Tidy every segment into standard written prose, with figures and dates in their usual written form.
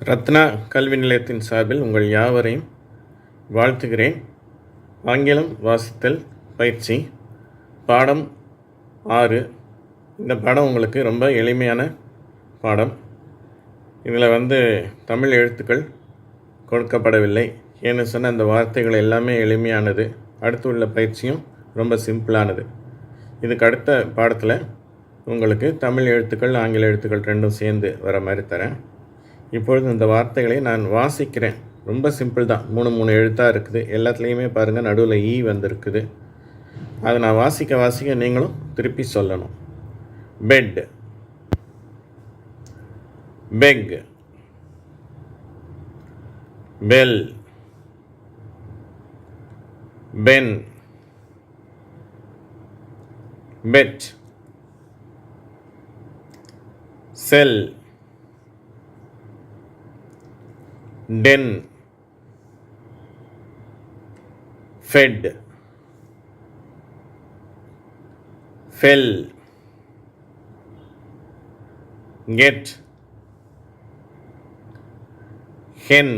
ரத்னா கல்வி நிலையத்தின் சார்பில் உங்கள் யாவரையும் வாழ்த்துகிறேன். ஆங்கிலம் வாசித்தல் பயிற்சி பாடம் 6. இந்த பாடம் உங்களுக்கு ரொம்ப எளிமையான பாடம். இதில் தமிழ் எழுத்துக்கள் கொடுக்கப்படவில்லை. ஏன்னு சொன்ன அந்த வார்த்தைகள் எல்லாமே எளிமையானது. அடுத்து உள்ள பயிற்சியும் ரொம்ப சிம்பிளானது. இதுக்கு அடுத்த பாடத்தில் உங்களுக்கு தமிழ் எழுத்துக்கள் ஆங்கில எழுத்துக்கள் ரெண்டும் சேர்ந்து வர மாதிரி தரேன். இப்பொழுது இந்த வார்த்தைகளை நான் வாசிக்கிறேன். ரொம்ப சிம்பிள் தான். 3 எழுத்தாக இருக்குது. எல்லாத்துலேயுமே பாருங்கள் நடுவில் ஈ வந்திருக்குது. அதை நான் வாசிக்க நீங்களும் திருப்பி சொல்லணும். பெட், பெக், பெல், பென், பெட், செல், den, fed, fell, get, hen,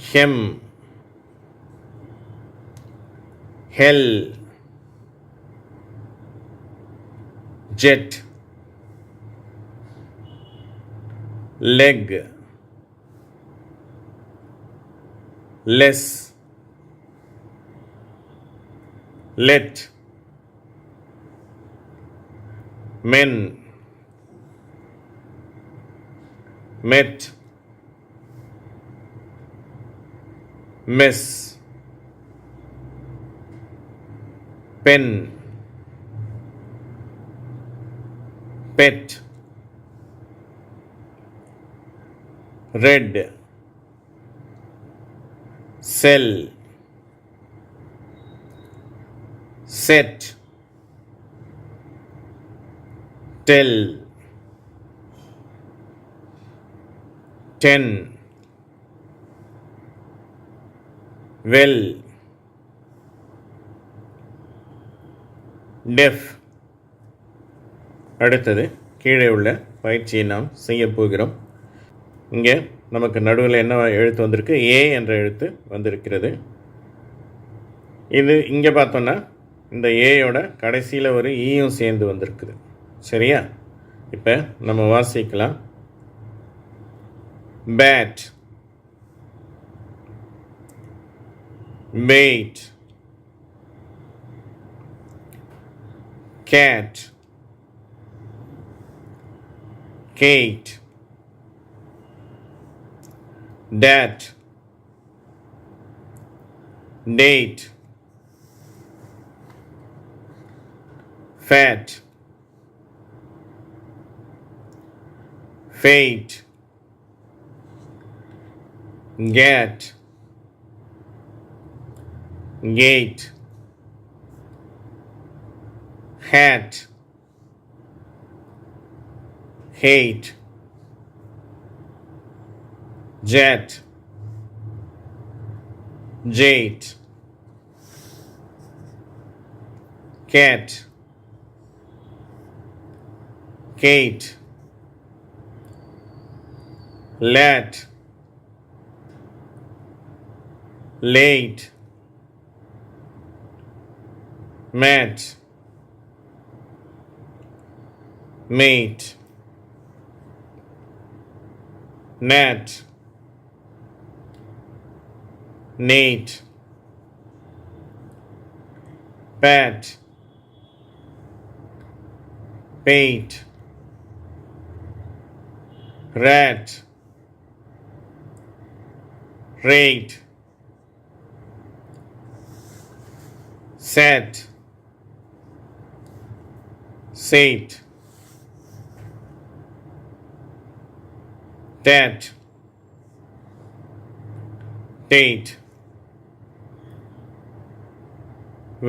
hem, hell, jet, leg, less, let, men, met, mess, pen, pet, red, cell, set, tell, 10, well, deaf. அடுத்தது கீழே உள்ள பயிற்சியை நாம் செய்ய போகிறோம். இங்கே நமக்கு நடுவில் என்ன எழுத்து வந்திருக்கு? ஏ என்ற எழுத்து வந்திருக்கிறது. இது இங்கே பார்த்தோன்னா இந்த ஏயோட கடைசியில் ஒரு ஈயும் சேர்ந்து வந்திருக்குது. சரியா? இப்போ நம்ம வாசிக்கலாம். Bat, bait, cat, Kate, dat, date, fat, fate, get, gate, hat, hate, jet, jate, cat, Kate, lat, late, mat, mate, nat, Nate, pat, pate, rat, rate, set, sate, tat, date,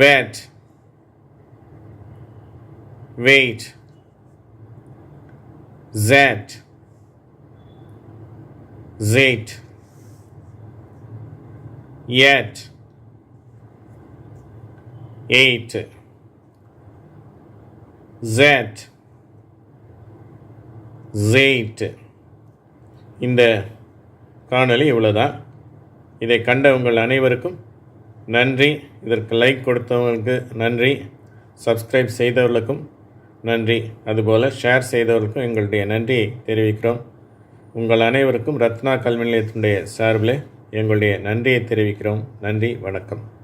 wet, wait, zat, zate, yet, 8, Z, ஜெயிட். இந்த காணொளி இவ்வளோதான். இதை கண்ட உங்கள் அனைவருக்கும் நன்றி. இதற்கு like கொடுத்தவங்களுக்கு நன்றி. சப்ஸ்கிரைப் செய்தவர்களுக்கும் நன்றி. அதுபோல் ஷேர் செய்தவர்களுக்கும் எங்களுடைய நன்றியை தெரிவிக்கிறோம். உங்கள் அனைவருக்கும் ரத்னா கல்வி நிலையத்தினுடைய சார்பில் எங்களுடைய நன்றியை தெரிவிக்கிறோம். நன்றி, வணக்கம்.